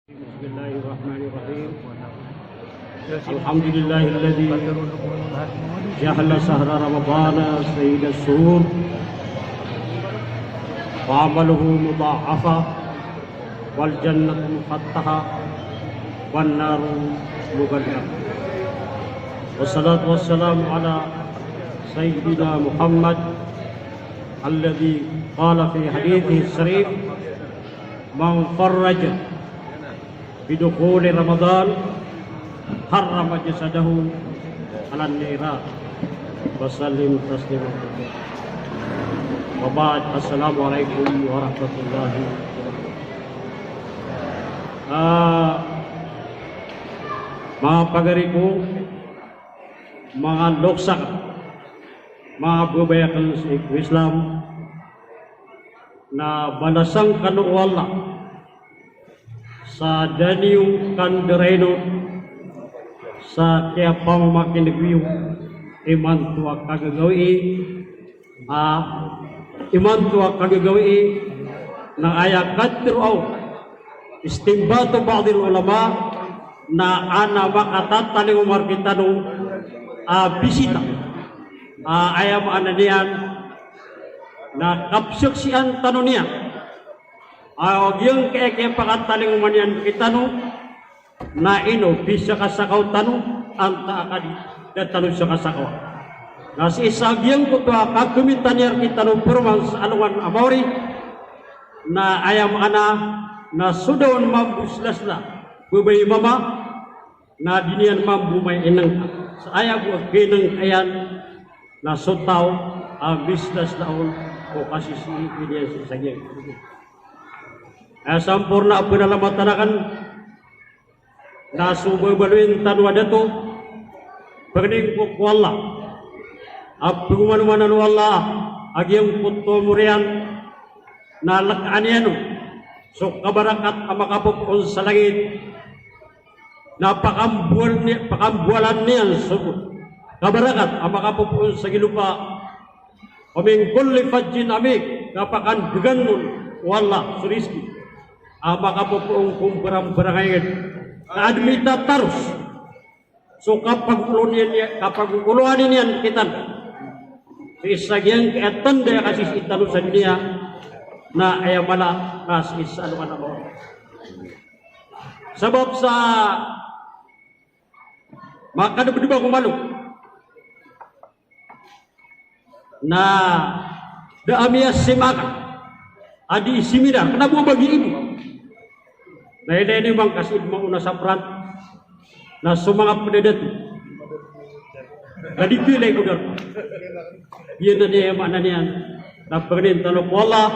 Bismillahirrahmanirrahim. Alhamdulillahilladzi ja'ala shahra ramadhana sayyida as-suhur wa 'amaluhu mudha'afa wal jannatu mufattaha wan naru mughallaqa. Wassalatu wassalamu ala sayyidina Muhammad alladzi qala fi hadithihi as-sharif man farraja bidukhuli Ramadan harrama jasadahu ala niran wa sallim tasliman. Wa ba'd, assalamualaikum warahmatullahi wabarakatuh. Mga pagariku, mga loksak, mga babayakan sa Islam na balasang kanuwala sa daniyong kandereno sa kaya pamamakinigiyo iman tuwa kagagawi na ayakat tiruaw istimbato ba'dil ulama na ana makatataling umar kita nung bisita ayam ananian na kapsaksian tanonian yung kaya pakataling umanian kita no na ino bisa kasakaw tanong ang taakadi dan tanong sa kasakaw na si isagyang ko kagumintan niya kita no perman sa aluan amawri na ayam ana na sudawan mabuslasla bubay mama na dinian mambumay inang sa ayam ko kinang ayan na sutaw ang bislas laon o kasisi niya sa sagyang sampurna pinalamatan na subabaluin tanwa dato pagning ko wala pagmanumanan wala agyang puto murian na lakaniano so kabarakat amakapupon sa langit na pakambualan niyan so kabarakat amakapupon sa gilupa kaming kulli fajjin amik kapakan dugan nun wala suriski makapupuong kumparang-parangayin na admita tarus so kapag ukuluanin yan kita sa isagyang kaetan daya kasi italusan niya na ayamala na sa isaluan ako sabab sa makadabdiba kumalo na daamiyas simakan adi simida kenapa bagi ibu na ini bang kasih menguna sapran na sumangap pededet na dipilay ko dar yun na niya mana niya na pagnin talok wala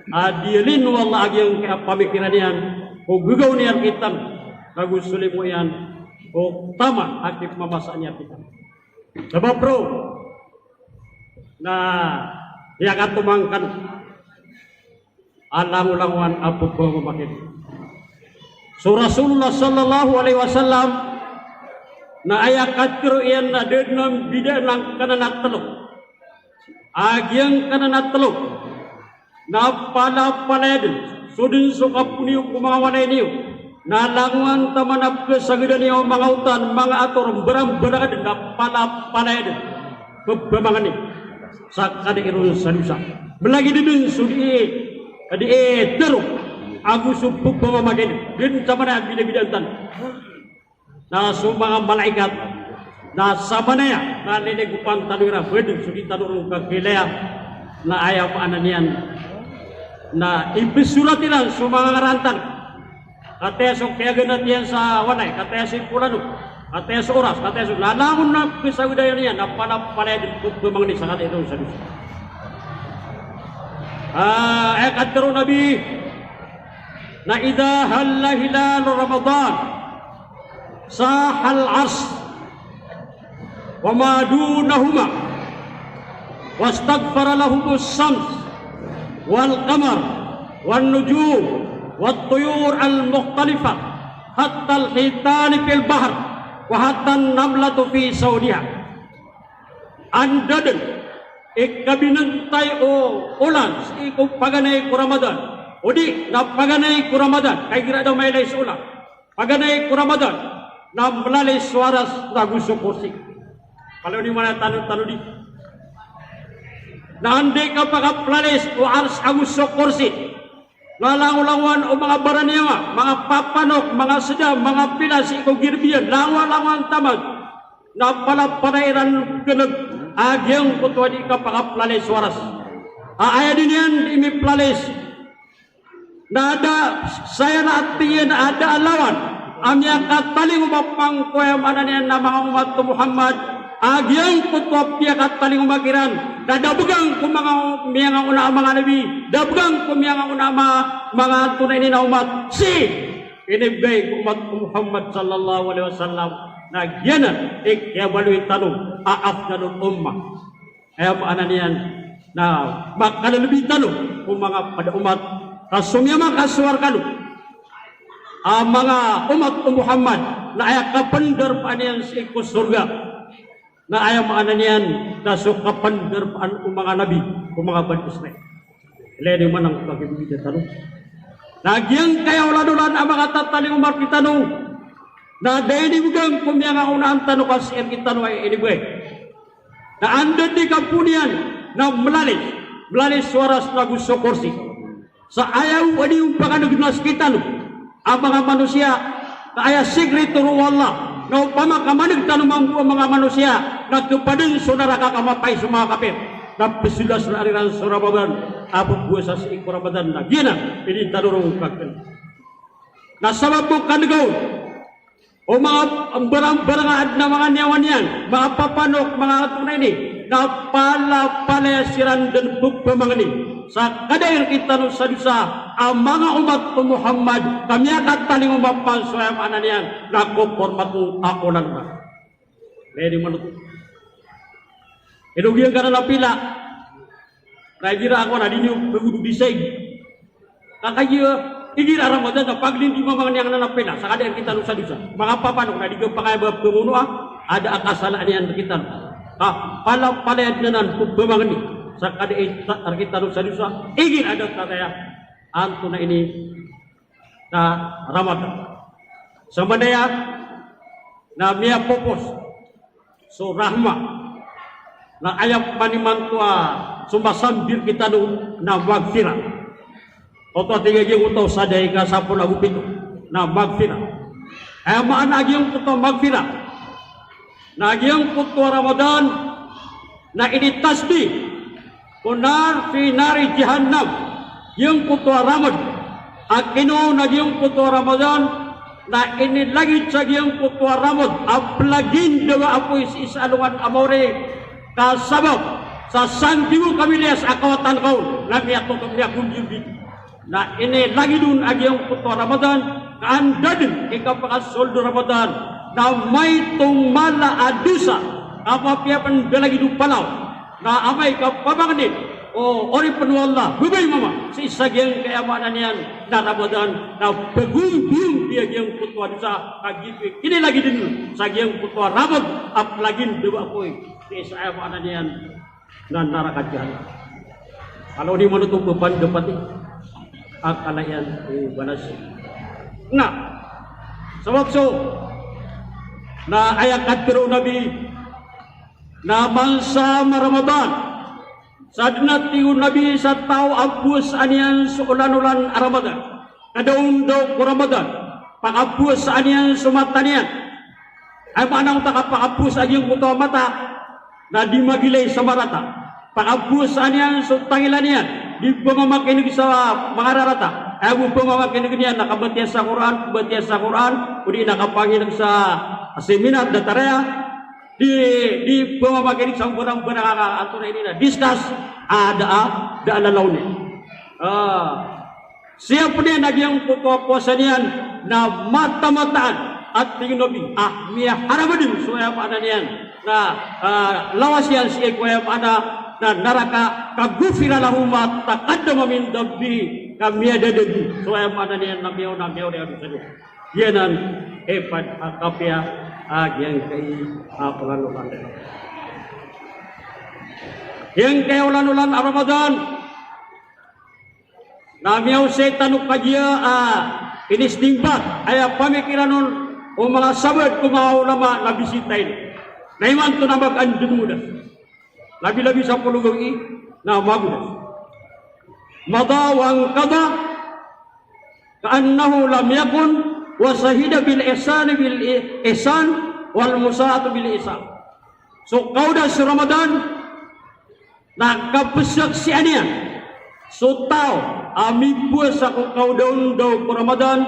adilin wala agyang pamikiran niyan o gugaw niyan kita nagusulim mo yan o tama aktif mamasa niya kita sabab bro na iyakat tumangkan alang-ulangan apo po mamakit. So Rasulullah sallallahu alaihi wasallam na ayakat kiro iyan na dednam bida ng kananatalok. Agyang kananatalok na palapaled sudin sukap niyo kumawalay niyo na languan tamanap kesagidan niyo mga utan mga ator beram-berad na palapaled kebamangan niyo sa kadirun salusa. Belagi didun sudi adi teruk aku subuk pemamakin din sama na bida-bidantan na sumanga malaikat na sama na ya na ninegupan tanura bedung sudi tanurung kagilaya na ayam ananian na ibisuratin sumanga ngarantan kataya sok kaya ganatian sa wanay kataya si pulano kataya sa oras kataya sa lalangon na pisawidaya niya na panapalay din pumangni sa kata ito sa dusa katero nabi na idha halla hilal Ramadan sahal ars wa ma dunahuma wastaghfara lahumus shams wal qamar wan nujum wat tuyur al mukhtalifah hatta al hitan fil bahr wa hatta an namlatu fi saudiha andaden ikabinantay o ulan sa ikaw paganay ko Ramadan Udi na paganay ku Ramadan kay gira daw may lay sula. Paganay ku Ramadan na melalui suara lagu kursi. Kalau di mana tanu di. Na ande ka pagapalalis o ars agus kursi. Lalang-lawan o mga baraniya, mga papanok, mga sedam, mga pilas iko girbiyan, lawan-lawan tamad. Na palapalairan keneg agyang kutwa di ka pagapalalis suaras. Aya din yan imi plalis. Na ada saya na atiyan ada alawan. Amya kataling umapang kuya mananian na mga umat Muhammad. Agyang kutwa piya kataling umakiran. Na dabugang kung mga miyang una mga nabi. Dabugang kung miyang una mga tunay ni na umat. Inibigay kung umat Muhammad sallallahu alaihi wasallam. Na gyanan kaya baluin tanong. Aaf na ng ummah. Kaya paananian na makalalabi tanong kung mga pada umat. Kasumyama kasuar kalu mga umat Muhammad na ayak kapandar paan sa ikos surga na ayak maananian na so kapandar paan mga nabi mga ban Israel. Lene man ang pagibigyan tanong. Nagyang kaya uladulan ang mga tataling umar kitanong na dahil bugang kumiyang unaan tanong kasi ang kitanong ay inibigay. Na anda di kampunian na melalui suara lagu kursi. Sa ayaw ani yung panganagnas kita no. Ang mga manusia kaya sekreto Allah na pamakamanag tanumang mga manusia na tupadeng saudara kakamapay sa mga kapit na pesulas na ariran sa Ramadan abot buwasa sa iko Ramadan na gina pinitanurong kakil na sabab mo kanagaw o mga barang-barangad na mga niyawan yan mga papanok, mga tunay ni na pala-palayasiran dan pagpamangani sa kadayar kita no sa dusa ang mga umat Muhammad kami akan taling umapan sa anan yan nako format ako lang ba ready mo nuto edugyan ka na napila kaya ako na din yung pagudug disay kakaya igira Ramadan na paglindi mga niyang nanapila sa kadayar kita no sa dusa mga papanok na di ka pakayabab kumuno ada akasalaan yan kita pala-palayad na nan pagpamangani sa kadait kita sa dusa igin ada kataya anto na ini na Ramadan sa madaya na miya popos so rahma na ayam panimantua sumasambir kita no na magfira oto tigagi utaw saday ka sa lagu pito na magfira ay maanagi yung puto magfira na agiyang puto Ramadan na initasbi kunar fi nari jahannam yung kutwa Ramadan akino na yung kutwa Ramadan na inilagit sa yung kutwa Ramadan aplagin dawa apoy si isalungan amore kasabab sa sandiwo kami lias akawatan kaun na miyatutok niya kunjubit na inilagit dun yung kutwa Ramadan kaandadin ikapasoldo Ramadan na may tumala adusa kapapiapan dalagi du palaw na amay kapabanganit o ori penuwala bubay mama si isagyang kayamanan yan na Ramadan na pagumbiyung biyagyang putwa sa kagipik kini lagi din sagyang putwa Ramadan aplagin diba apoy si isayamanan yan na narakadyan kalau di manutong beban dapat akalayan balas na sebab so na ayat kadro Nabi na mansa Ramadan sadna tiu Nabi sa tao abus anian suulan-ulan Ramadan kadaun daw ku Ramadan pangabus anian sumatanian ay manang takapakabus agyong kuto mata na di magilay sa marata pangabus anian sutangilanian di pamamakinig sa mga rarata ay mo pamamakinig niyan nakabatiya sa Quran udi nakapanginig sa seminar na taraya di pamamagitan sa barang-barang ato na ini na discuss ada alalaw ni siya po niya nagyang pupuasan niyan na mata-mataan at tingin Nabi miya haramadin suya pa na niyan na lawas yan siya kuya pa na naraka kagufira lahuma takadama min dabbi kamiya dadadi suya pa na niyan namiyaw niya sa Diyos yanan epad kapya yang kay ulan-ulan yang kay ulan-ulan Ramadan Namiyaw setan kajia inistimbat ay pamikiran nun o mga sabad kung mga ulama na bisitayin. Naiman to na mag-andun mudas. Labi-labi sa pulugaw na magudas. Madawang kada kaannahu lam yakun wa sahida bil ihsan wal musaatu bil ihsan. So kauda sa Ramadan nakapasaksian niya. So tao ami puasa ko kaudaon daw ko Ramadan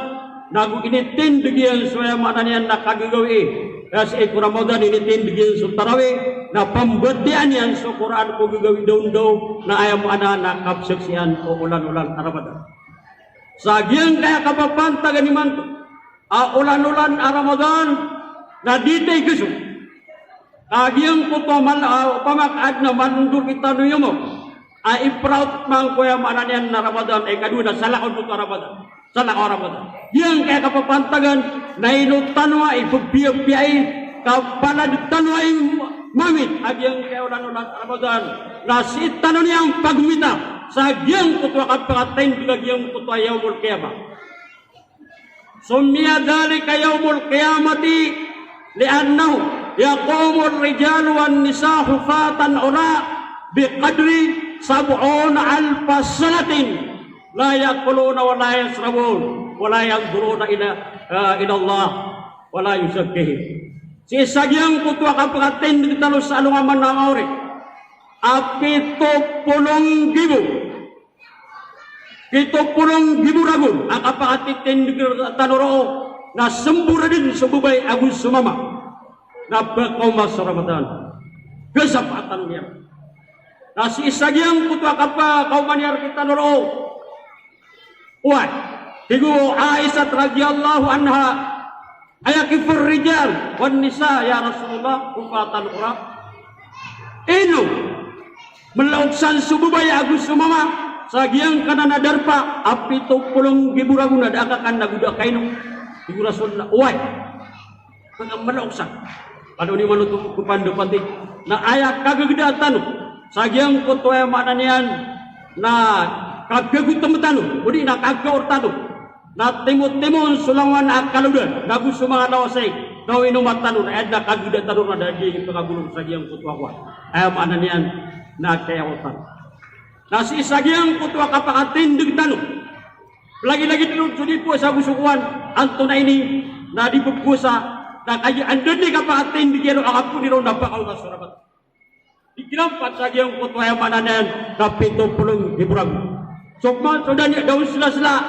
nagu initindig yan so mana niyan nakagagawi. Kasi ko Ramadan initindig yan so tarawih na pambatian yan so Quran ko gagawi daw na ayam ana nakapsaksian o ulan-ulan Ramadan. Sagyang kaya kapapantagan ni man ulan-ulan Ramadan na ditay gusto. Sagyang ko to pamakad na manundur kita nuyo mo. Iproud mang kuya mana niyan na Ramadan ay kaduna salakon mo to Ramadan. Salakon Ramadan. Yang kaya kapapantagan na inutanwa ipagpiyay kapalad tanwa mamit agyang kaya ulan-ulan Ramadan na si tanon niyang pagmita sa agyang kutwa kapakatain bilagyang kutwa yaumul qiyamah. Summiya dhalika yaumul qiyamati li'annahu yaqumul rijalu wan nisa hufatan ura biqadri sab'una alfa sanatin la yakuluna wa la yasrabun wa la yanzuruna ila Allah wa la yusakkihim. Si sagyang kutwa kapakatain ditalo sa alungaman na mauri apito pulong gibu ragun ang kapakatitin tanuro na sembura din sa bubay agus sumama na bakaw mas Ramadan kesapatan niya na si isagyang kutwa kaumaniyar kita nuro uwan tigu Aisyah radhiyallahu anha ayakifur rijal wan nisa ya Rasulullah kufatan ura inu melauksan sububay agus sumama sagyang kanana darpa apito pulong giburagun na dakakan naguda kaino tigu Rasulullah uwan melauksan kalau ni manutu kupandu panti na ayak kagagda tanu sagyang kutwa mana niyan na kagagutam tanu udi na kagaor tanu na timot-timon sulangan akaludan nagu sumanga nawasay daw inumat tanu na edna kagagda tanu na dagi pagagulong sagyang kutwa kwa ay mana niyan na kayaotan na si sagyang kutwa kapakatindig tanu lagi-lagi tinun sudi po sa gusukuan anto na ini na dipugpusa na kaya andun ni kapakatindig yan akapun ni ron napakaw na surabat. Ikinampat saja yang kutwa yang mana nan kapito pulong hiburang. Sokman sodanya daun sila-sila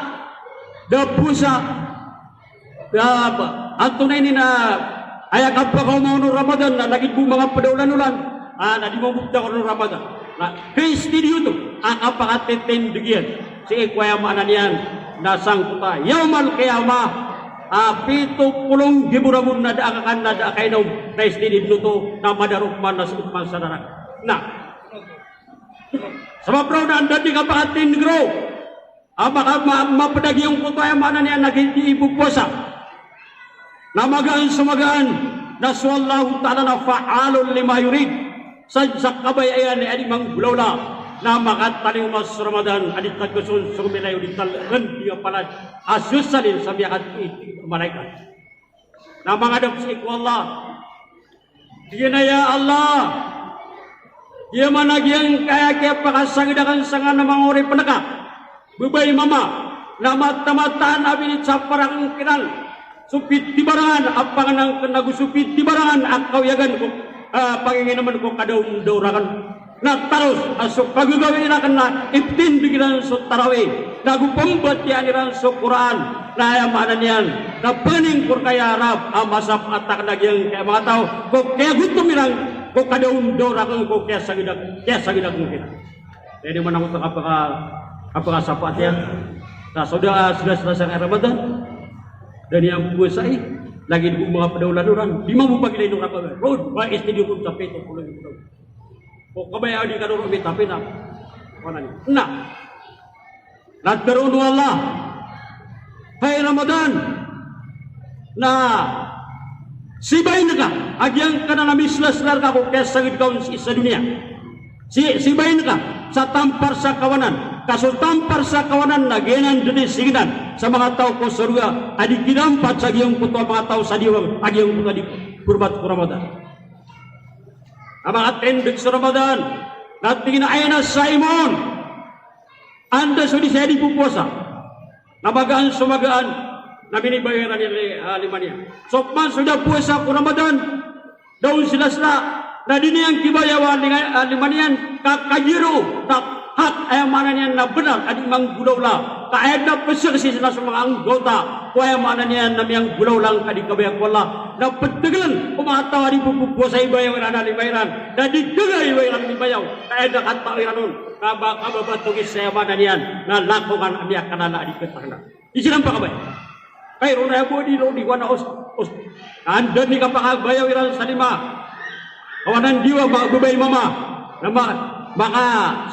dapusa anto na ini na ayak apa kau mau nur Ramadan na lagi bu mga padaulan-ulan na di mo bukta ko nur Ramadan na Kristi diuto ang apakatindig diyan si ikwa yang mana niyan na sang kuta yaumal qiyamah pito pulong hiburang na daakakan na daakay na Kristi diuto na madarukman na sukman sa darak. Nah, sebab bro dan di kapakatin negro, apakah mapedagi yung kutwa yang mana niya naging ibu puasa? Namagaan sumagaan naswallahu ta'ala na fa'alun lima yurid sa kabayayan ni adimang bulawla na makataling mas Ramadan adit nagkusun sumilayo di talagan dia palad asyusalin sa biyakat malaikat na mangadap sa ikwa Allah diyan na ya Allah dia mana yang kaya pakasagdakan sanga na mga uri penaka bubay mama na mata-mataan abin itsaparang kinal supit di barangan apang nang kenagusupit di barangan akaw yagan ko pangingin naman ko kadaw-dawrakan na taros asok kagagawin na kan na iptin bigilan so tarawih nagupambat yan iran so Quran na ayamanan yan na pening kur kaya Arab amasap atak nagyang kaya mga tao kung kaya gutom ilang kung kadaw-dawrakan ko kaya sagidak mungkin jadi mana ko apakah sapat ya nah sudah selesai Ramadan dan yang puasa lagi di mga padaulan-ulan di mampu pagi lain Ramadan road ba studio pun sampai itu pulang itu kok kabaya di kadoro bi tapi na mana ni nah nadrun wallah hai Ramadan nah sibain ka agyang kana mislas lar ka ko kaya sagid kaon sa dunia sibain ka sa tampar sa kawanan Kasutampar sa kawanan na genan dini singinan sa mga tao ko surga adi kinampat sa giyong puto mga tao sa diwang agiyong puto di kurbat ko Ramadan. Ang mga tendik sa Ramadan natin ay na sa imon anda sudi saya dipupuasa namagaan sumagaan na binibayaran nila lima niya. So man sudah puasa ko Ramadan daun sila na dini ang kibayawan lima niyan kakajiro tak hak ay mana niyan na benar adi mang gulaw la kaayad na pesirsi sila sa mga anggota ko ay mana niyan na miyang gulaw lang kadi kabayak wala na petegelan umatawa di buku sa ibayaw na libayran na di degay ibayaw libayaw kaayad na kata iranon kababatugis sa mana niyan na lakongan amiyak kanana di ketahna di silang pa kabay kay rona bo di wana os anda ni kapakabayaw iran sa lima kawanan diwa magbabay mama na maka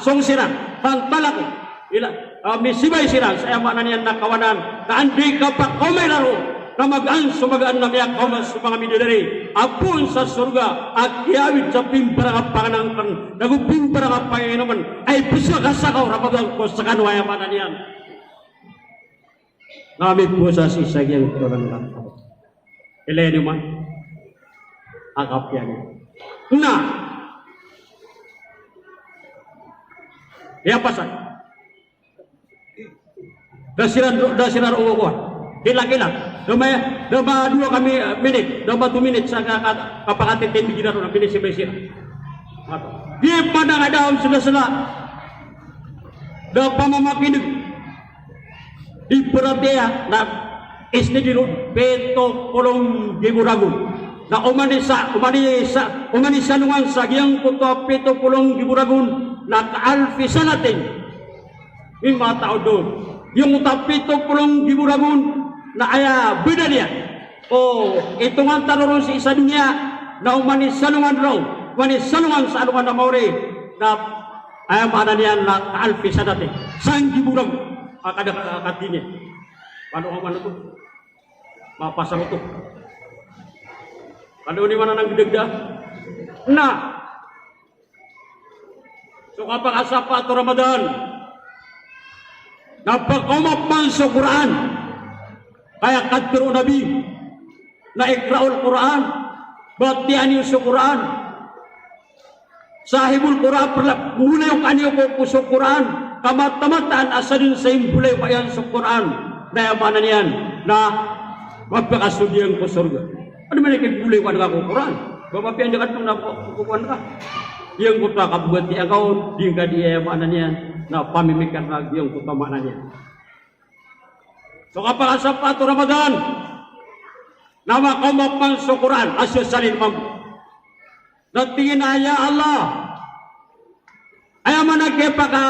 song sirang pantalak ila misibay sirang saya mana niyan nakawanan na andi ka pa komay laro na magaan sumagaan na miyak kaumas sa mga midadari apun sa surga at kiawid sa pimparang panganangkan nagupimparang panginuman ay bisa kasakaw rapagang ko sa kanwaya mana niyan nami po sa sisagyang tulang lang ilay naman akap yan na ya pasal dasiran uwa kila dama dua kami minit dama 2 minit sa kapakatitin bigyan na pinis si Besira di padang ada sila da pamamakinig di peratea na isni di peto kolong giburagun na umanisa nungan sa giyang puto peto kolong giburagun na kaalfisa natin yung mga tao doon yung utapito pulong giburagun na aya beda niya o itungan taroron sa isa dunia na umanisalungan raw umanisalungan sa alungan na mauri na aya mana niya na kaalfisa natin sang giburagun akadakati niya paano ka man ito mapasa mo ito paano ni mana nang gidagda na so kapag asapa ito Ramadan, napag-umap man sa Quran, kaya kadro Nabi, na ikraul Quran, batian yung sa Quran, sahibul Quran, mulay yung kanyo ko sa Quran, kamat-tamataan asa din sa imbulay pa yan sa Quran, na yamanan yan, na magpakasudyang ko surga. Ano man ikimbulay ko na ko Quran? Babapian jagat nung nakukuhan ka. Yang kuta kabuat dia kau dingka dia mana niyan na pamimikan lagi yang kuta mana niyan. So kapag asapa to Ramadan nama kau mapan sa Quran asyo salin mam. Natingin aya Allah. Aya mana kepaka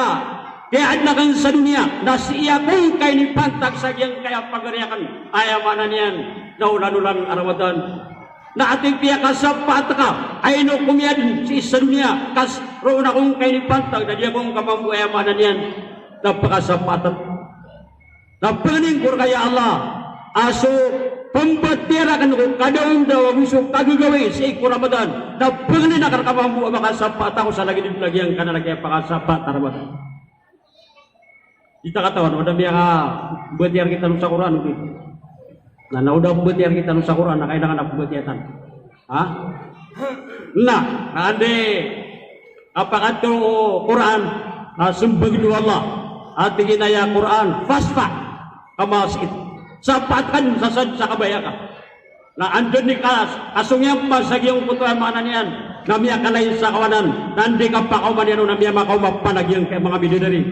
kaya adlakan sa dunia na siya kung kay ni pantak sa yang kaya pagariakan aya mana niyan na ulan-ulan Ramadan. Na ating tiya kasapat ka ay no kumiyad sa dunia kas roon akong kay ni pantag na diya kong kamambuaya manan yan napakasapatan napaning ko kaya Allah aso pambatira kan ko kadang daw gusto kagagawi sa iko Ramadan napaning nakarkamambu makasapat ako sa lagi din lagi ang kanala kaya pakasapat Ramadan kita katawan wala biya ka buatiar kita sa Quran na naudah butiar kita sa Quran na kailangan na butiatan ha na ande apakah tu Quran na sumbag du Allah at ginaya Quran fasfa kamasit sapatkan sa kabayaka na andun ni kasungya masagyong putuan mana niyan namia kalay sa kawanan nandi kapakaw yan namia makaw mapanagyan kay mga bididari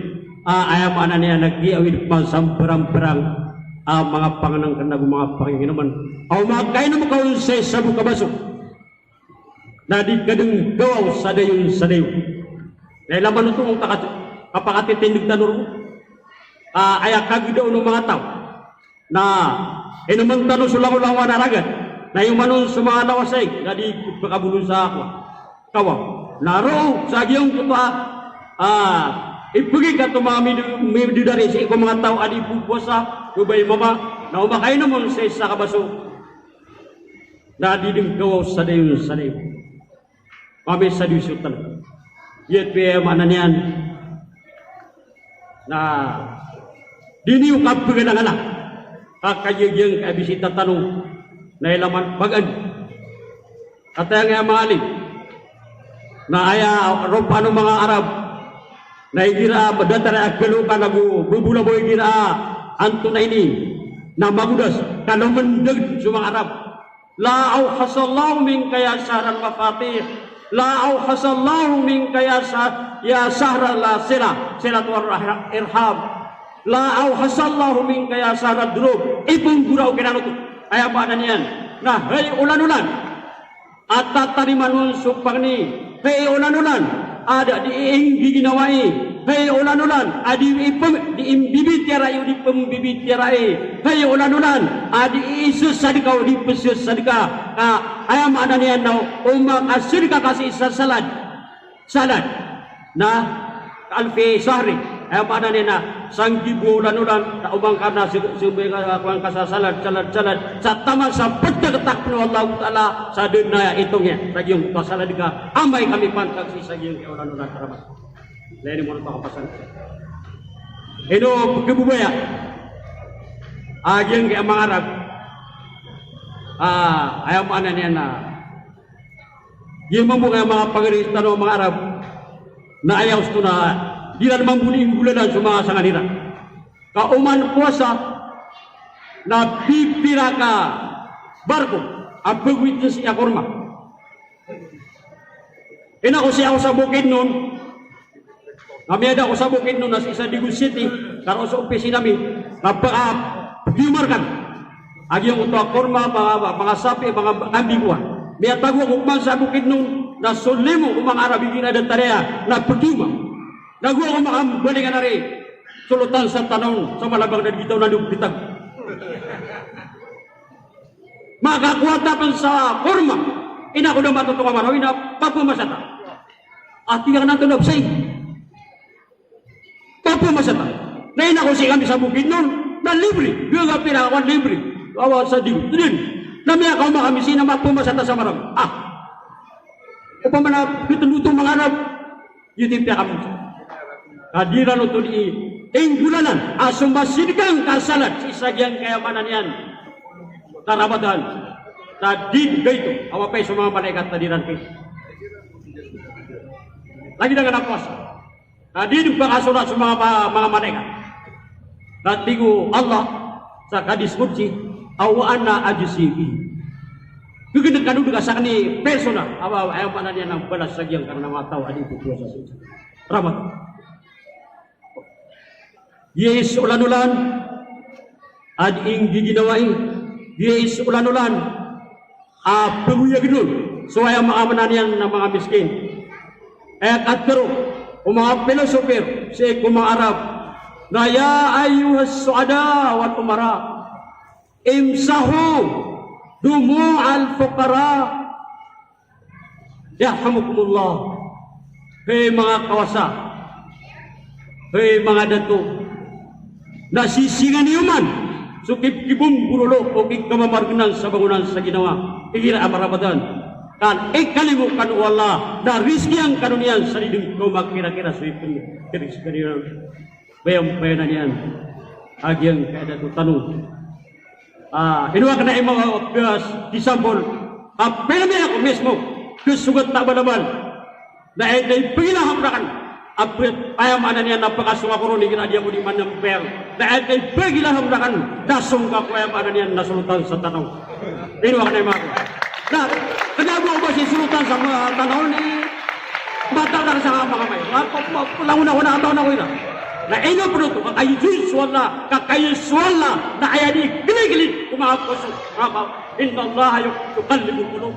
ayam mana niyan nag-iawid pa samperang-perang mga panganang kanag mga Panginoon aw magkainom ka unsay sa bukabasok na di kadeng gawaw sa dayon dahil laman ito ang kapakatitindig tanuro aya kagidaw ng mga tao na inuman tanong sulang-ulang wanaragat na yung manon sa mga nawasay na di pagkabulong sa ako kawaw naro sa agiyong kuta ipugig ka tumami dari sa ikaw mga tao adi pupuasa ubay mama na umakay naman sa isa kabaso na diding gawaw sa dayon kami sa disyutan yet piya manan yan na diniw kapagan anak kakayang kabisita tanong na ilaman bagan katayang nga mga alin na aya paano mga Arab na igira badatara agkalukan nagbubulaboy igira anto na ini na magudas kalau mendag sa mga Arab la awhasallahu min kaya sahran mafatih la awhasallahu min kaya ya sahra la silat irham la awhasallahu min kaya sahra drub ibung gurau kinanut ay apa na niyan na hey ulan-ulan at tatariman supang ni hey ulan-ulan ada diinggi ginawai hey ulan-ulan adi diimbibit tiarai di pembibit tiarai hey ulan-ulan adi isus sadika di pesus sadika ayam ada niyan nau umak asirka kasih salad na alfi sahri ayam ada niyan na sanggi ulan-ulan tak umang karena sebagai kuang kasasalan calat sa tama sa pagkatak no Allah taala sa dina itongnya lagi yung pasala diga amay kami pantag sa yung ulan-ulan karamat lain mo nang pasan ino kebubaya ageng ke mga Arab ayam ana niya na yung mga pangiristan ng mga Arab na ayaw ito na di na mambuling bulanan sa mga sanganira kauman puasa na pipira ka barko ang pagwitness niya kurma ina ko siya ako sa bukid nun namiyada ko sa bukid nun nasa isa Digu City karo sa opisina mi pag-humor kami agi yung uto kurma mga sapi mga kambiguan miya tago kukman sa bukid nun na sulimo kung mga Arabigin na tarea na pag-humor nagwa ko makambalingan na rin sulutan sa tanong sa malabang na gitaw na lupitag makakuha tapan sa kurma ina ko na matutunga maraw ina papumasata at tigang nato na say papumasata na ina ko si kami sa bukid nun na libre yung pinakawan libre awa sa Digu din na miya ka makamisi na mapumasata sa maraw upang na pitulutong mga Arab yun tipya kami hadiran ito di tinggulanan asumasidgang kasalat si isagyang kayamanan yan karabatan na din gaito awapay sa mga malaikat na dinanti lagi na nga napuas na din pagkasulat sa mga malaikat na tigo Allah sa kadiskursi awaan na ajisihi kagandang kanunod ka sa kani persona ayaw manan yan ang balas sagyang karena mataw adito po sa susa ramat yes ulan-ulan ad inggi ginawain yes ulan-ulan paguyag nun so ay maamanan yan ng mga miskin at pero mga filosofer si mga Arab na ya ayuhas suada wal umara imsahu dumu al fuqara yarhamukumullah hey mga kawasa hey mga dato nasisingan niyo man sukip kibong burulo o kikamamargunan sa bangunan sa ginawa ikira amaramadan kan ikalimukan wala na rizki ang kanunian sa lidong ko magkira-kira sa ipin kiris kanina bayang-bayanan yan agyang kada to tanong inuwa ka na yung mga disambol pinamay ako mismo kusugat na balabal na pagilahap na kan apret ayam ana niya napakasunga ko ni gina dia mo di man ng per dahil kay pagilaham na kan dasong ka ko ayam ana niya nasulutan sa tanaw ino ka na mga na kanyabo ba si sulutan sa mga tanaw ni bata na sa mga may langon-una ataw na ko ina na ino produkto kakayuswala na ayani gilig-gilig kumapuso inna Allah yuqallibu qulub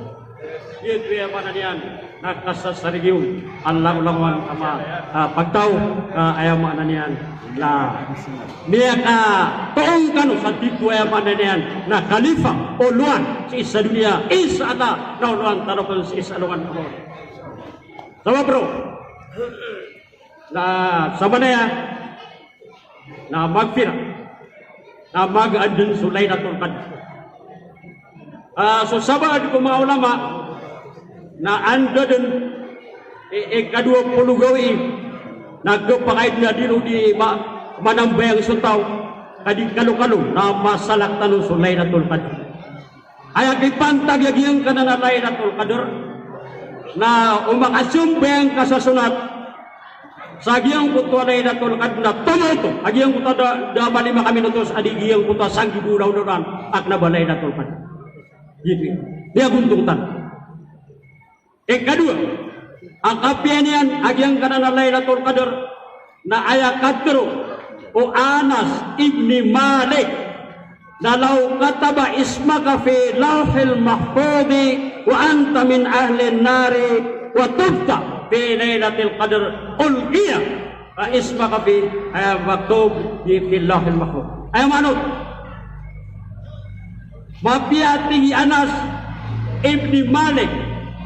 yun kaya pa na niyan nakasasarigyo ang lang-langan pagtaw ayaw na niyan na niya ka toong kano sa dito ayaw na niyan na kalifa o luan sa isa dunia isa ata na luan tanong sa isa luan ko sama bro na sama na yan na magpira na mag-adun sulay na tulkad so sabad ko mga ulama na anda din kadua puluh gawi nagpakaid na dilo di manambayang sutaw kadi kalu-kalu na masalak tanong sa Laylatul Qadr. Ay agipantag yagiyang ka na Laylatul Qadr na umakasumbeng ka sa sunat sa agiyang kutwa Laylatul Qadr na tumuto agiyang kutwa da malima kami nutos adigiyang kutwa sanggi bulaw nuran ak na ba Laylatul Qadr. Gitu. Dia guntungtan. Kedua, ang kapianian agiyang ka na Laylatul Qadr na ayakatro o Anas ibni Malik na law kataba ismaka fi lawhil mahfudi wa anta min ahli nari wa tubta fi laylatil qadr ulqiya wa ismaka fi maktub fi lawhil mahfud. Ay manut mapiati Anas ibni Malik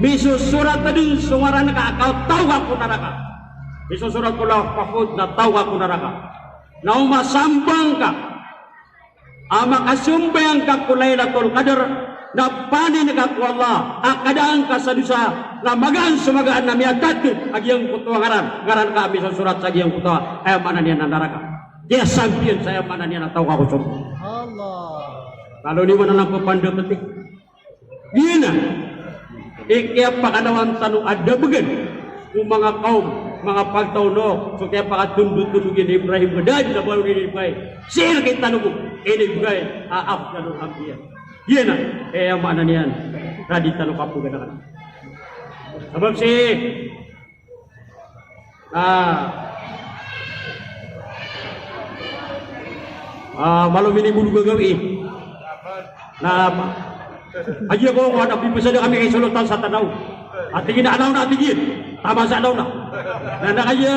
misusurat tadi sungaran ka kau tahu aku naraka misusurat kula mahfud na tahu aku naraka na umasambang ka makasumbang ka ku Laylatul Qadr na panin ka ku Allah akadaan ka sa dusa na magaan sumagaan na miyatatid agiyang kutuwa ngaran ka bisa surat sa agiyang kutuwa ay mana niya nandaraka dia sampian saya mana niya nataw ka kusog Allah kalau di mana lang papanda petik gina kaya pakanawan tanong ada bagan kung mga kaum mga pagtauno so kaya pakatundod-tundogin ni Ibrahim gadad na baru ni Ibrahim sir kay tanong ini Ibrahim aaf na nung ambiyan yan na kaya mana niyan radit tanong kapo ganakan sabab si malam ini bulu gagawi na aja ko kung napipisa na kami kay sulutan sa tanaw at tingin na anaw na tingin tama sa anaw na na kaya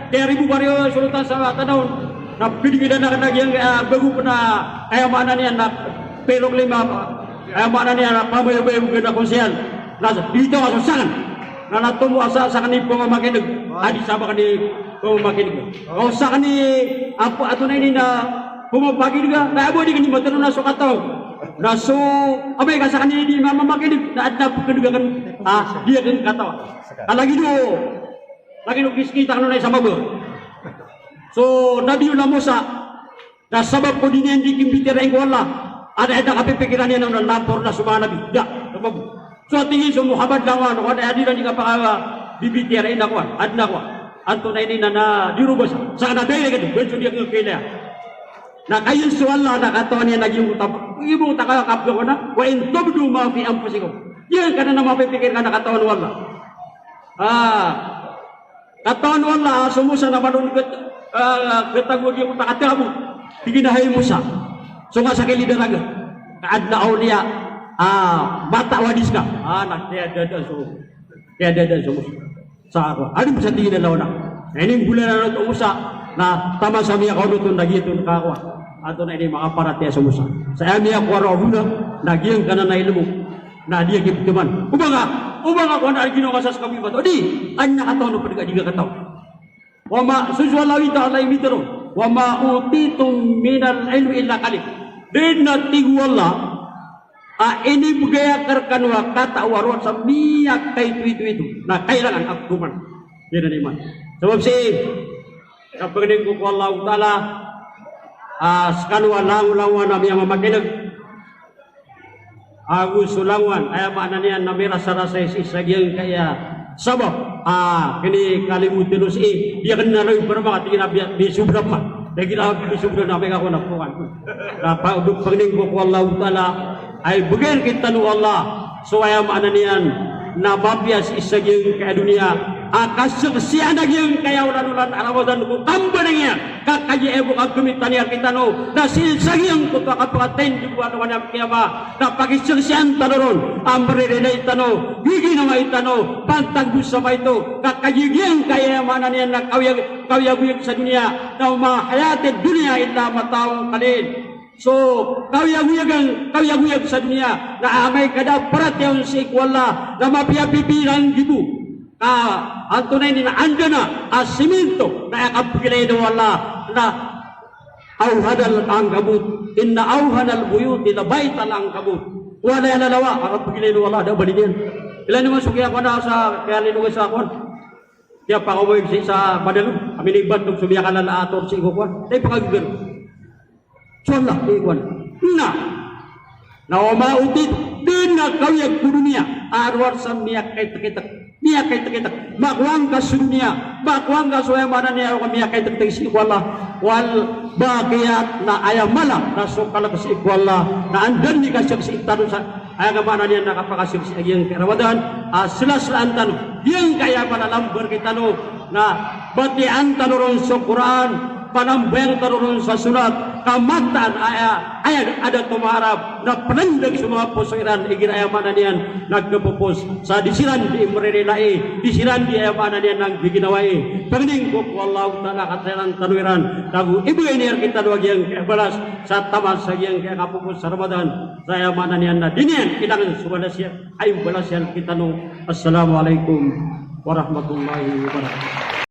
kaya ribu baryo sulutan sa tanaw na pinigin na nagyang bago ko na kaya mana niya na pelok lima kaya mana niya na pamayo-bayo ganda konsyal na dito masusakan na natumo sa kanipong makinig adi sama kanip kung makinig o sa kanip apo ato na ini na pumapagin ka kaya mo di kanip matano na sukataw na so abay ka sa kanina di mamakinig na adna pagkadugakan dia kan katawa lagi do kiskita kanu na sa mabur so nabi na Musa na sabab ko din yan di kimbitira ko Allah ada kapipikiran niya na lampor na sumana nabi da so tingin so Muhammad lawan ko ada hadiran di kapaka bibitira ina ko adna ko anto na ini na dirubas sa kanadai ka benso dia ngkila na kayo sa Allah nakatawa niya naging ibong takakapyo ko na wa in tubdu ma fi anfusikum yan ka na mapipikir ka nakatawan wala katawan wala sumusa na manun ketagwag yung takatamu tiginahay Musa so nga sa kilidaraga kaad na awliya bata wadis ka naktiada so Musa sa ako ano sa tingin na launa ini bulan na ito Musa na tama sa miya kaunutun nagitun kakwa ato na ini makaparatya sa Musa sa miya kwarahuna nagyang ka na ilmu na dia kipituman ubaga kung na ginawa kasas kami ba di an nakataw na pagka di ka kataw wama suswalawi ta'ala imitero wama utitum minal ilmi illa qalil din na tigwala ini bugaya karkanwa kata warot sa miyak kay itu na kailangan agtuman yan na iman sebab si kapag ko Allah Ta'ala sekanwa lawan na yang mamakinig agus sulangwan ay mana niya na may rasa-rasa isagyang kaya sabab kini kalimutin si dia kena lalu berapa tinggal di subram mah lagi lah di subram na may ako nakuhan kapag pagning ko Allah Ta'ala ay bagian kita nu Allah so ay mana niyan na mabias isagyang kaya dunia kasengsian yang kaya ulan-ulan alawadan ko tambanangnya kakaji ebo kagumitan yang kita no nasil sagyang kutu kapaten di buwan wanam kiyama na pagisengsian tanoron amrere na itano gigi na itano pantag busa pa ito kakaji yang kaya mana niyan na kawiyag sa dunia na umahayatid dunia illa matawang kalin so kawiyag sa dunia na amay kadaparat yung si ikwala na mapiyapipilang gibu antunay ni na anda na asiminto na akapagilay na wala na auhanal angkabut inna auhanal buyut ila baital angkabut wala yan nalawa akapagilay na wala daw balin yan ilan naman suki ako na sa kaya linugas ako kaya pa ako sa badalo kami libat kung sumiyakan na ator si Iguan. Dahil pangagigil. Solah Iguan. Na umautit din na kawiyag po dunia. Arwar sa miyak kay takitak. Miyak kay takitak. Makwang ka sa dunia. Makwang ka sa yamanan niya. Miyak kay takitak si Iguan. Wal bagayat na ayamala. Na sukala ka si Iguan. Na andan ni kasya si Itano sa ayaw ka niya nakapakasya si Agiyang Karawadan. Sila-silaan tanong. Yang kaya panalambar kita no. Na batian tanuron sa Quran. Panambang tanuron sa sulat. Kamataan ay ada tumarap na panandag sa mga pusiran iginayamanan niyan nagkapupos sa disiran di imrelilai disiran di ayamanan niyan nang biginawai pagning ko wallahu ta'ala katalan tanwiran tagu ibigay niya kita duwag yang balas sa tamas sa yang kaya kapupos sa Ramadan sa ayamanan niyan na dinian ilangan subalas yan ay balas yan kita no. Assalamualaikum warahmatullahi wabarakatuh.